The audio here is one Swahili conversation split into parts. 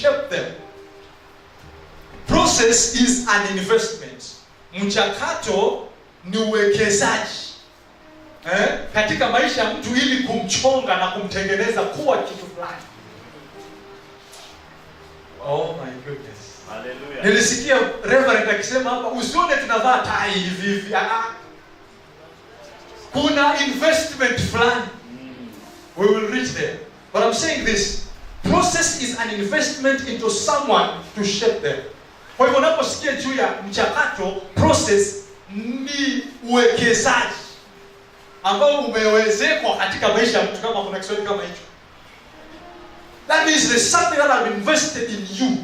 shape them. Process is an investment. Mchakato ni uwekezaji katika maisha ya mtu ili kumchonga na kumtengeneza kuwa kitu fulani. Oh my goodness. Hallelujah. Nilisikia Reverend akisema hapa usione tunavaa tai hivi. Kuna investment fulani. We will reach there. But I'm saying this, process is an investment into someone to shape them. Kwa hivyo unaposikia juu ya mchakato, process ni uwekezaji ambao umewezekwa katika maisha ya mtu, kama kuna Kiswahili kama hicho. That means there's something that I've invested in you.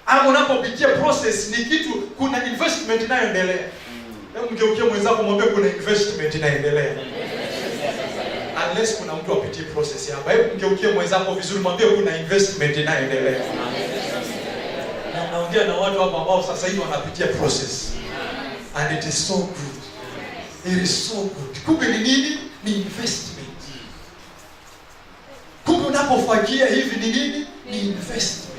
Ama unapopitia process ni kitu, kuna investment inayoendelea. Hebu mgeukie mwenzako mwambie kuna investment inaendelea. Unless kuna mtu apitie process hapa. Hebu mgeukie mwenzako vizuri mwambie kuna investment inayoendelea. Na naongea na watu hapa ambao sasa hivi wanapitia process. And it is so good. It is so good. Kumbe ni nini? Ni investment. Kumbe unapofagia hivi ni nini? Ni investment.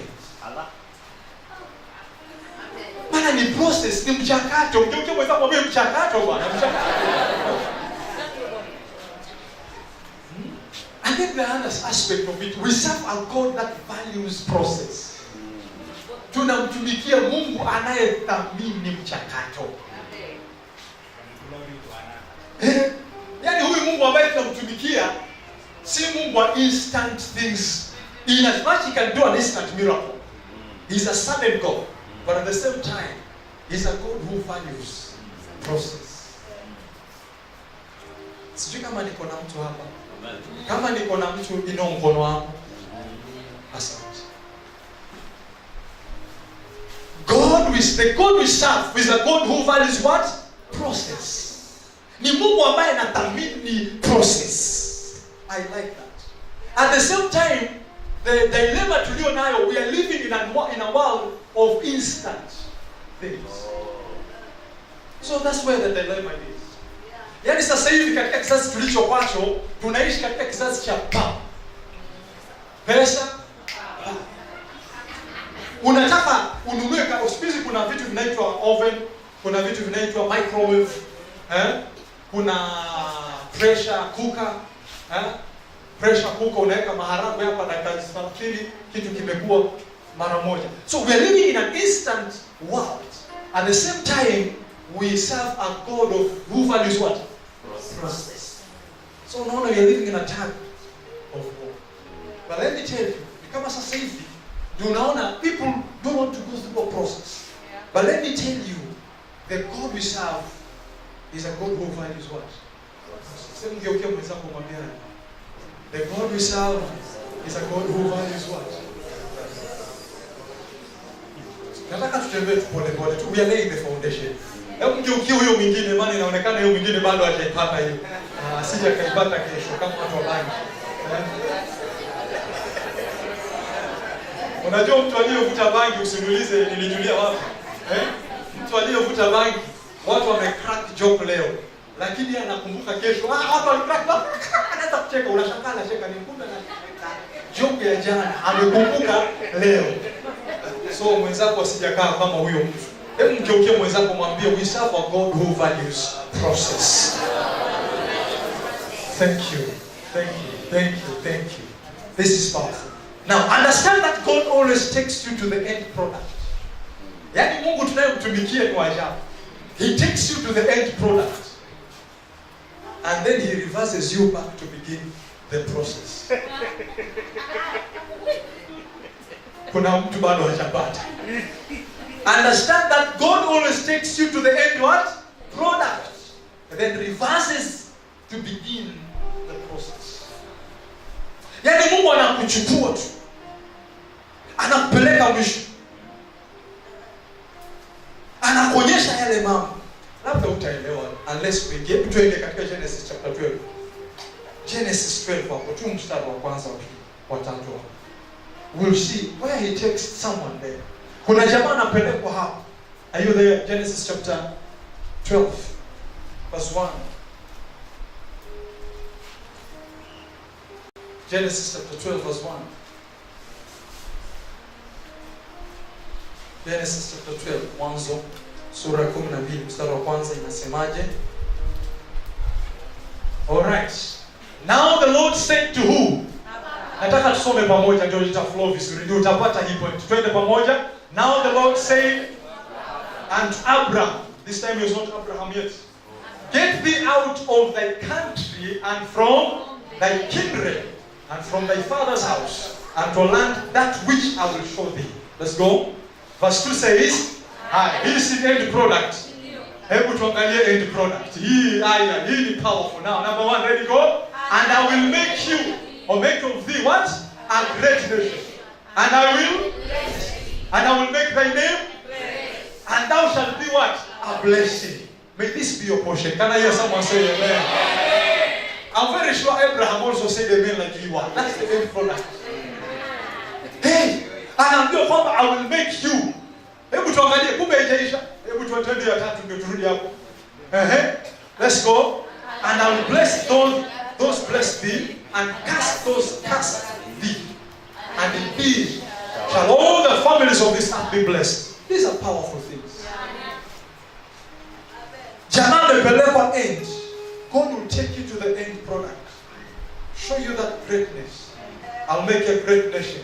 Maana ni process, ni mchakato. Mgeukie mwenzako mwambie mchakato bwana, mchakato. And then the other aspect of it, we serve a God that values process. Tunamtumikia Mungu anayethamini mchakato. Yaani huyu Mungu ambaye tunamtumikia si Mungu wa instant things. In as much he can do an instant miracle, he's a sudden God. But at the same time, he's a God who values process. Sijui kama niko na mtu hapa. Kama niko na mtu inao mkono wangu. Asante. The God we serve is a God who values what? Process. Ni Mungu ambaye anathamini process. I like that. At the same time, the dilemma tulio nayo, we are living in a world of instant things. So that's where the dilemma is. Yaani sasa hivi katika kizazi tulichopacho, tunaishi katika kizazi cha pesa. Unataka ununue hospitali, kuna vitu vinaitwa oven, kuna vitu vinaitwa microwave, kuna pressure cooker, pressure cooker unaweka maharagwe hapa dakika 30 kitu kimekuwa mara moja. So we are living in an instant world. At the same time, we serve a God who values what? Process. So unaona we are living in a time of war. But let me tell you, kama sasa hivi unaona people don't want to go through a process. Yeah. But let me tell you, the God we serve is a God who values what? Sasa ngeukia mwenzako mwambie, the God we serve is a God who values what? Nataka tutembee pole pole tu, we are laying the foundation. Hebu ngeukie huyo mwingine, maana inaonekana huyo mwingine bado hajaipata hiyo. Asije akaipata kesho kama watu wa banki. Unajua mtu aliyevuta bangi usiniulize nilijulia wapi. Mtu aliyevuta bangi watu wamecrack joke leo. Lakini anakumbuka kesho. Watu walicrack. Anaanza kucheka, unashangaa anacheka, ni kumbe na joke ya jana amekumbuka leo. So mwenzako asijakaa kama huyo mtu. Hebu mgeukie mwenzako mwambie we serve a God who values process. Thank you. Thank you. Thank you. Thank you. This is powerful. Now, understand that God always takes you to the end product. Yaani Mungu tunayemtumikia ni ajabu. He takes you to the end product. And then he reverses you back to begin the process. Kuna mtu bado hajapata. Understand that God always takes you to the end what? Product. And then reverses to begin the process. Yaani Mungu anakuchukua tu. Anakupeleka mwisho. Anakuonyesha yale mambo. Labda utaelewa unless we get tuende katika Genesis chapter 12. Genesis 12 hapo tu mstari wa kwanza wa tatu. We'll see where he takes someone there. Kuna jamaa anapelekwa hapo. Are you there? Genesis chapter 12 verse 1. Genesis chapter 12 verse 1. Genesis chapter 12, Mwanzo sura 12 mstari wa kwanza inasemaje? Alright. Now the Lord said to who? Nataka tusome pamoja ndio itaflow vizuri. Ndio utapata hii point. Twende pamoja. Now the Lord said and Abraham, this time it was not Abraham yet. Get thee out of thy country and from thy kindred and from thy father's house and to land that which I will show thee. Let's go. Verse 2 says, hii is the end product. Hebu tuangalie end product. Hii ni powerful. Now, number 1, ready, go. And I will make you, or make of thee what? A great nation. And I will make thy name, and thou shalt be what? A blessing. May this be your portion. Can I hear someone say amen? I'm very sure Abraham also said amen like you are. That's the end product. Hey, anaambia kwamba I will make you. Hebu tuangalie kumbe haijaisha. Hebu tuatende ya tatu ndio turudi hapo. Let's go. And I will bless those bless thee and curse those curse thee. And in thee shall all the families of this earth be blessed. These are powerful things. Jana amepelekwa end. God will take you to the end product. Show you that greatness. I'll make a great nation.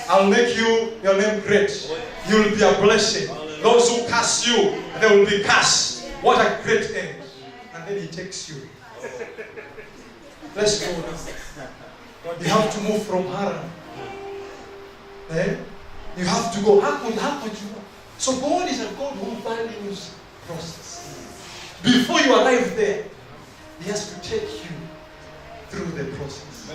I'll make your name great. You'll be a blessing. Those who curse you, they will be cursed. What a great end. And then he takes you. Let's go now. You have to move from Haran. You have to go. How could you know? So God is a God who values process. Before you arrive there, he has to take you through the process.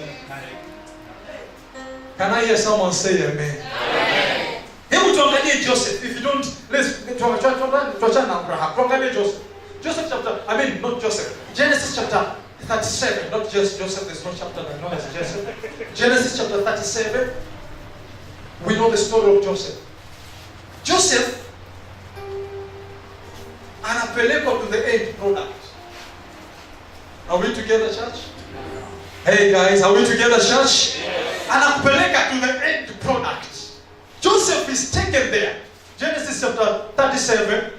Can I hear someone say amen? Amen. Hebu tuangalie Joseph. If you don't, let's tuachana na Abraham. Tuangalie Joseph. Not Joseph. Genesis chapter 37. Not just Joseph. There's no chapter that known as Joseph. Genesis chapter 37. We know the story of Joseph. Joseph anapelekwa to the end product. Are we together, church? Hey guys, are we together, church? Anakupeleka to the end product. Joseph is taken there. Genesis chapter 37.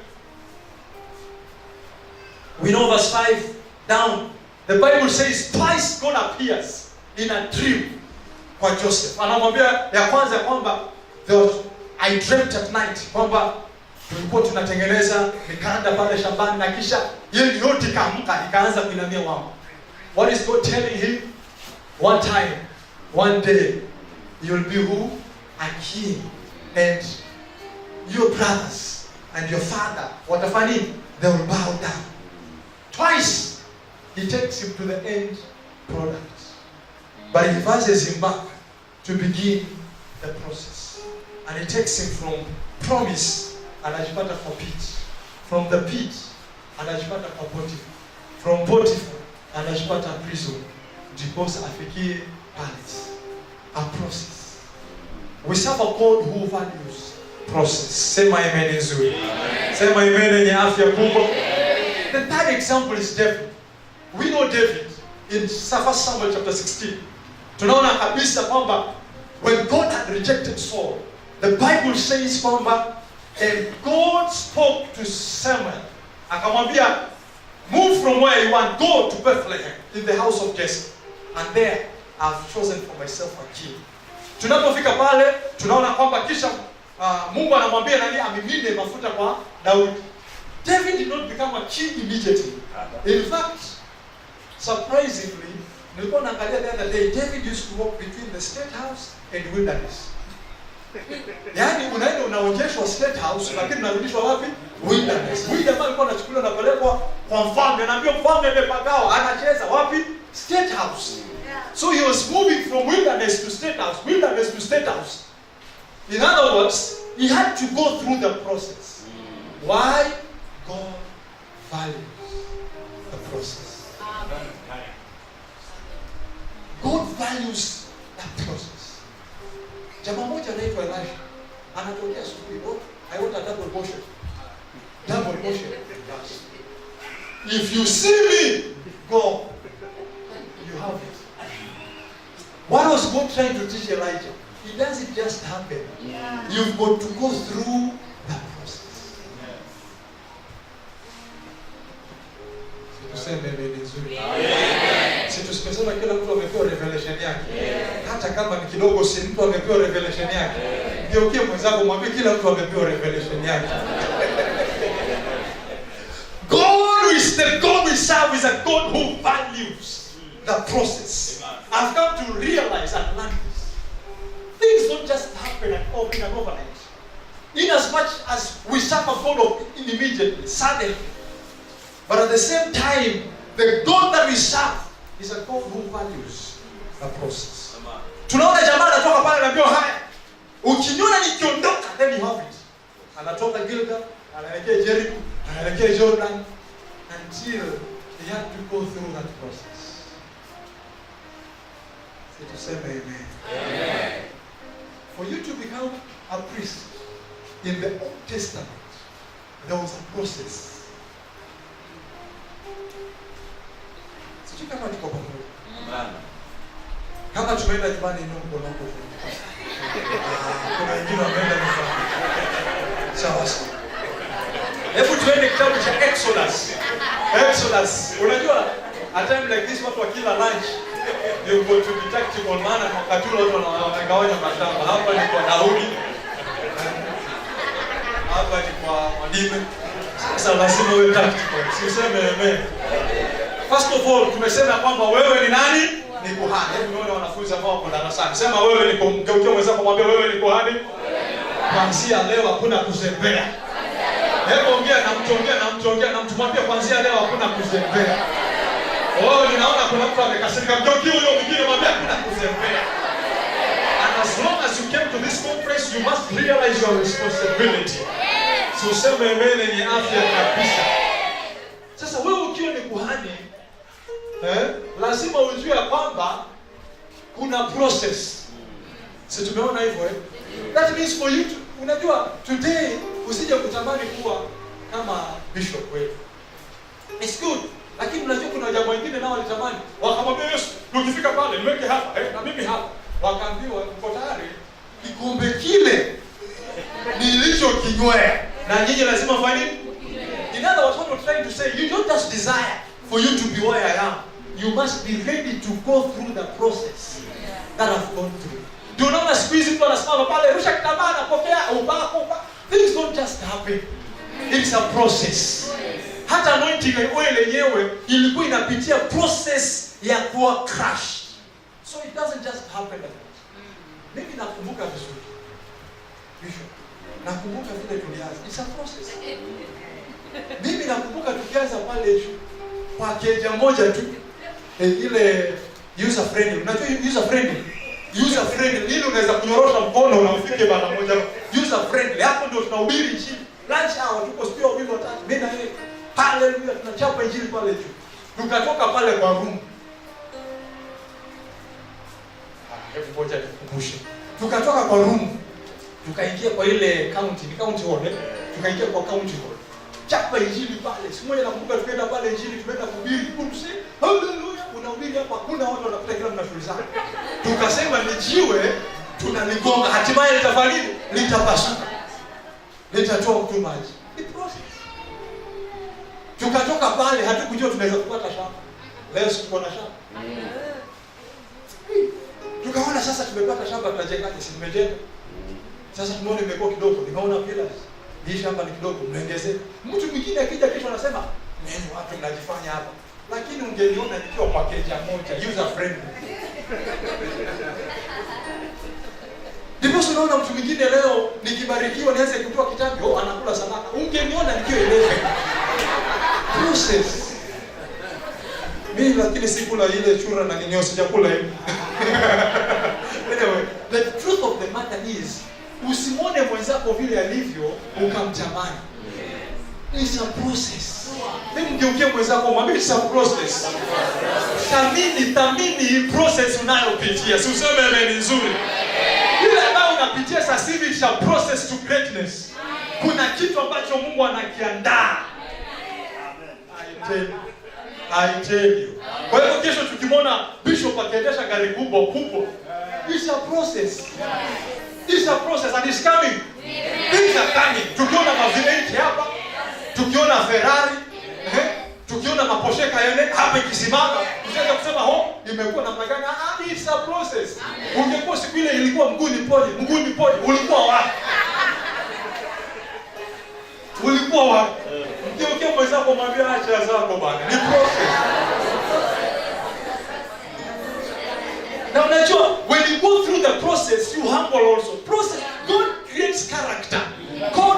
We know verse 5 down. The Bible says twice God appears in a dream kwa Joseph. Anamwambia ya kwanza kwamba I dreamt at night kwamba tulikuwa tunatengeneza mikanda pale shambani na kisha yeye yote ikaanza kuinamia wao. What is God telling him? One time, one day, you'll be who? A king. And your brothers and your father, what the funny, they will bow down. Twice, he takes him to the end product. But he advises him back to begin the process. And he takes him from promise, anajipata kwa pit. From the pit, anajipata kwa Potiphar. From Potiphar, anajipata prison. Because afikie palace. A process. We serve a God who values process. Sema amen nzuri. Sema amen yenye afya kubwa. The third example is David. We know David in 1 Samuel chapter 16. Tunaona kabisa kwamba when God had rejected Saul, the Bible says kwamba and God spoke to Samuel. Akamwambia, move from where you want, go to Bethlehem in the house of Jesse. And there I've chosen for myself a king. Tunapofika pale tunaona kwamba kisha Mungu anamwambia nani amimine mafuta kwa Daudi. David did not become a king immediately. In fact, surprisingly, nilikuwa naangalia the other day, David used to walk between the state house and wilderness. Yaani unaenda unaonyeshwa state house lakini unarudishwa wapi? Wilderness. Huyu jamaa alikuwa anachukuliwa na pelekwa kwa mfalme, anaambia mfalme amepagawa, anacheza wapi? State house. So he was moving from wilderness to state house, wilderness to state house. In other words, he had to go through the process. Why? God values the process. God values that process. Jamaa moja anaitwa Elisha. Anatokea asubuhi, I want a double portion. Double portion. If you see me, go. You have it. What was God trying to teach Elijah? It doesn't just happen. Yeah. You've got to go through the hata kama ni kidogo, si mtu amepewa revelation yake. Geukie mwenzako mwambie kila mtu amepewa revelation yake. The God we serve is a God who values the process. I've come to realize and learn this. Things don't just happen and overnight. In as much as we serve a God of immediately, suddenly, but at the same time, the God that we serve is a God who values the process. Tunaona jamaa anatoka pale na mbio haya. Ukiniona nikiondoka, then you have it. Anatoka Gilgal, anaelekea Jericho, anaelekea Jordan, until he had to go through that process. So to say amen. Amen. For you to become a priest in the Old Testament, there was a process. Sijui kama tuko pamoja. Kama tumeenda nyumbani ndio mkono wako. Kuna wengine wameenda nyumbani. Sawa sawa. Hebu tuende kitabu cha Exodus. Unajua, at time like this watu wakila lunch, you go to be tactical, maana wakati ule watu wanagawanya mashamba. Hapa ni kwa Daudi. Hapa ni kwa Mwadime. Sasa lazima uwe tactical. Siseme amen. First of all, tumesema kwamba wewe ni nani? Ni kuhani. Hebu nione wanafunzi ambao wako darasani. Sema wewe ni kumgeukia mwenzako mwambie wewe ni kuhani. Kuanzia leo hakuna kuzembea. Hebu ongea na mtu mwambie kuanzia leo hakuna kuzembea. Ninaona kuna mtu amekasirika. Mgeukie huyo mwingine mwambie hakuna kuzembea. And as long as you came to this conference, you must realize your responsibility. So useme amen yenye afya kabisa. Sasa wewe ukiwa ni kuhani, lazima ujue kwamba kuna process. Sisi tumeona hivyo That means for you to, unajua today usije kutamani kuwa kama bishop wewe. It's good. Lakini unajua kuna jambo lingine nao walitamani. Wakamwambia Yesu, tukifika pale niweke hapa, na mimi hapa. Wakaambiwa uko tayari kikombe kile nilichokinywea. Na nyinyi lazima mfanye nini? In other words, what we're trying to say, you don't just desire for you to be where I am. You must be ready to go through the process that I've gone through. Tunaona siku hizi mtu anasimama pale rusha kitambaa na pokea ubako. Things don't just happen. It's a process. Hata anointing oil yenyewe ilikuwa inapitia process ya kuwa crush. So it doesn't just happen like that. Mimi nakumbuka vizuri. Bishop, nakumbuka vile tulianza. It's a process. Mimi nakumbuka tukianza pale kwa keja moja tu. Ile user friendly. Unajua user friendly? User friendly. Ili unaweza kunyorosha mkono na ufike mara moja. User friendly. Hapo ndio tunahubiri injili. Lunch hour tuko studio wawili watatu. Mimi na yeye. Hallelujah, tunachapa injili pale juu. Tukatoka pale kwa room. Hebu ngoja nikukumbushe. Tukatoka kwa room. Tukaingia kwa ile county hall. Tukaingia kwa county hall. Chapa injili pale. Siku moja nakumbuka tukaenda pale injili, tumeenda kuhubiri. Kumsi, hallelujah, unahubiri hapa kuna watu wanakuta kila mtu na shughuli zake. Tukasema ni jiwe tunaligonga, hatimaye litafanya nini? Litapasuka. Litatoa tu maji. Ni process. Tukatoka pale hatukujua tunaweza kupata shamba. Leo tuko na shamba. Tukaona sasa tumepata shamba, tunajengaje? Si tumejenga. Sasa tumeona imekuwa kidogo, nimeona pillars. Hii shamba ni kidogo, mnaongezea. Mtu mwingine akija kesho anasema, "Nini watu mnajifanya hapa?" Lakini ungeniona nikiwa kwa keja moja, user friendly. Ndipo unaona mtu mwingine leo nikibarikiwa nianze kutoa kitabu, anakula sadaka. Ungeniona nikiwa 11. Process. Mimi lakini sikula ile chura na ninyo sijakula hivi. Anyway, the truth of the matter is, usimwone mwenzako vile alivyo ukamtamani. It's a process. Hebu mgeukie mwenzako mwambie it's a process. Thamini process unayopitia. Si useme amen nzuri. Ile ambayo unapitia sasa hivi is a process to greatness. Kuna kitu ambacho Mungu anakiandaa. I tell you. Kwa hiyo kesho tukimwona bishop akiendesha gari kubwa, it's a process. It's a process and it's coming. Things are coming. Tukiona Maserati hapa, tukiona Ferrari, tukiona Porsche Cayenne hapa ikisimama, tunaweza kusema imekuwa namna gani? It's a process. Ungekuwa siku ile ilikuwa mguu niponye, ulikuwa wapi? Ulikuwa wapi? Ndio mwenzako mwambie acha zako bana. Ni process. Na unajua when you go through the process you humble also. Process, God creates character. God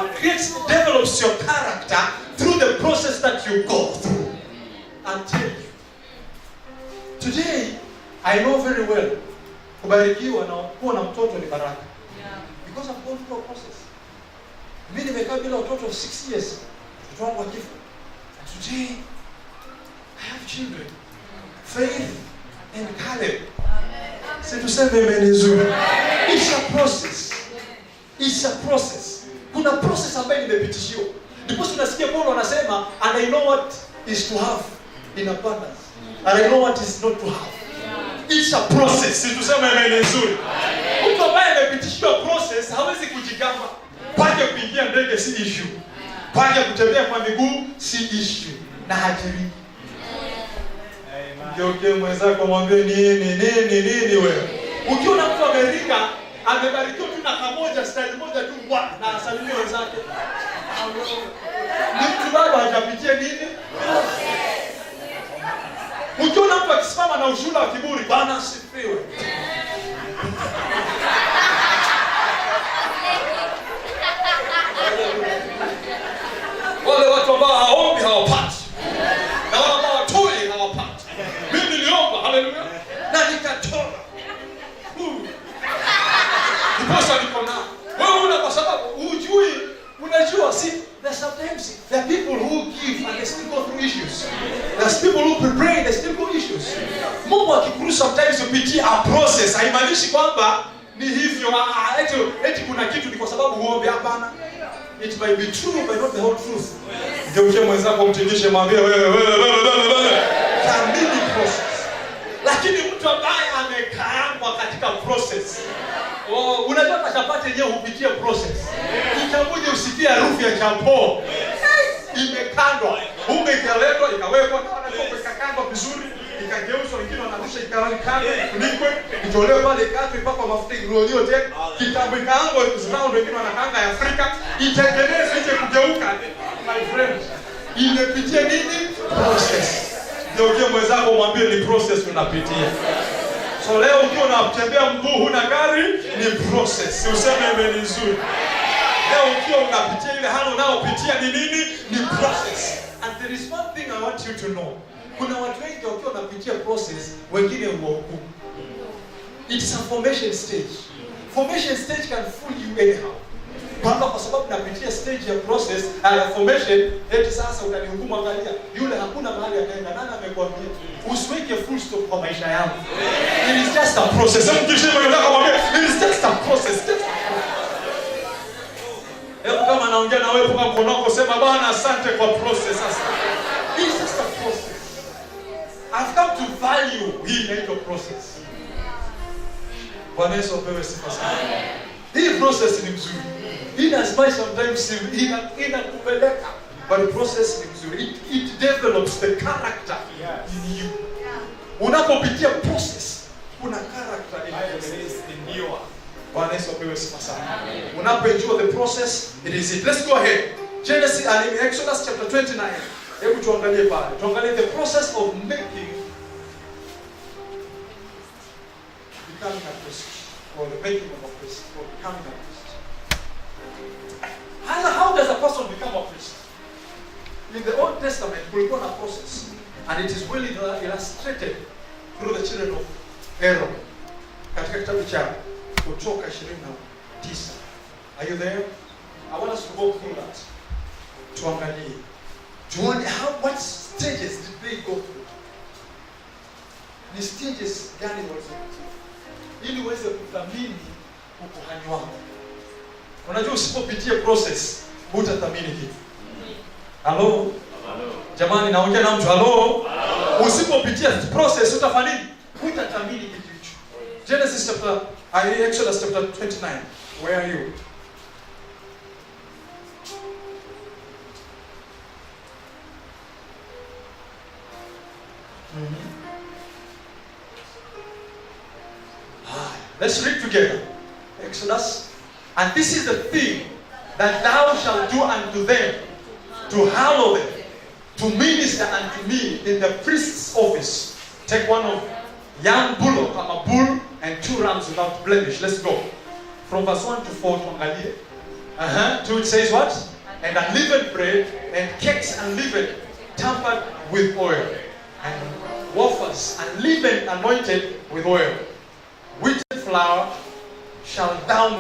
develops your character through the process that you go through. I'll tell you. Today I know very well kubarikiwa na kuwa na mtoto ni baraka. Because I've gone through a process. Mimi nimekaa bila watoto 6 years. Mtoto wangu akifa. Today I have children. Faith and Caleb. Si tuseme imenizuri. It's a process. It's a process. Kuna process ambayo nimepitishiwa. Ndipo tunasikia Paulo anasema, and I know what is to have in abundance. And I know what is not to have. It's a process. Si tuseme imenizuri. Mtu ambaye amepitishiwa process hawezi kujigamba. Pande kuingia ndege si issue. Pande kutembea kwa miguu si issue. Na hajiri. Ndio mwenzako mwambie nini wewe. Ukiona mtu Amerika amebarikiwa tu na kamoja style moja tu na asalimie wenzake. Mtu bado hajapitia nini? Ukiona mtu akisimama na ushuhuda wa kiburi, Bwana asifiwe. Wale watu ambao haombi hawapati. Na wale ambao watoi hawapati. Mimi niliomba, haleluya. Na nikatoa. Niposa niko na. Wewe una kwa sababu unajua si sometimes there are people who give and they still go through issues. There's people who pray they still go issues. Mungu akikuruhusu sometimes upitie a process. Haimaanishi kwamba ni hivyo eti kuna kitu ni kwa sababu huombe, hapana. It might be true but not the whole truth. Ndio mwenzako mtingishe mwambie wewe kamili process. Lakini mtu ambaye amekaangwa katika process. Unajua kachapati yenyewe hupitia process. Uchaguzi usikie harufu ya chapo. Imekandwa. Unga ikaletwa, ikawekwa na wanatoka ikakandwa vizuri, ikageuzwa, wengine wanarusha ikakandwa, ifunikwe, itolewe pale ikatwe mpaka mafuta iroliwe tena. Kitambo ikaangwa round, wengine wanakaanga ya Afrika, itengenezwe ije kugeuka. My friend, imepitia nini? Process. Ndio mwenzako mwambie ni process unapitia. So leo ukiwa unatembea mguu huna gari ni process. Useme imeni nzuri. Leo ukiwa unapitia ile hali unayopitia ni nini? Ni process. And there is one thing I want you to know. Kuna watu wengi wakiwa wanapitia process, wengine huogopa. It's a formation stage. Formation stage can fool you anyhow. Kwa sababu napitia stage ya process, ya formation, eti sasa utanihukumu, angalia, yule hakuna mahali anaenda, nani amekwambia? Usiweke full stop kwa maisha yangu. It is just a process. Sasa mkisema nataka mwambie, it is just a process. Hebu kama naongea na wewe kwa mkono wako sema Bwana asante kwa process sasa. It is just a process. I've come to value hii inaitwa process. Bwana Yesu apewe sifa sana. Hii process ni mzuri. It has by sometimes inakupeleka, but the process ni mzuri. It develops the character in you. Unapopitia process, kuna character in you. Bwana Yesu apewe sifa sana. Unapoenjoy the process, it is it. Let's go ahead. Genesis and Exodus chapter 29. Hebu tuangalie pale. Tuangalie the process of making becoming a priest, or the making of a priest, or becoming a priest. How does a person become a priest? In the Old Testament, we go on a process, and it is well illustrated through the children of Aaron. Katika kitabu cha Kutoka 29. Are you there? I want us to go through that. Tuangalie. What stages did they go through? Ni stages gani walizopitia? Ili uweze kuthamini ukuhani wako. Unajua usipopitia process, hutathamini kitu. Hello? Jamani naongea na mtu. Hello? Usipopitia process utafanya nini? Hutathamini kitu hicho. Exodus chapter 29. Where are you? Let's read together. Exodus. And this is the thing that thou shalt do unto them, to hallow them, to minister unto me in the priest's office. Take one of young bullock, a bull, and 2 rams without blemish. Let's go. From verse 1 to 4, tuangalie. 2 it says what? And unleavened bread, and cakes unleavened, tampered with oil, and wafers unleavened, anointed with oil. Wheaten flour shalt thou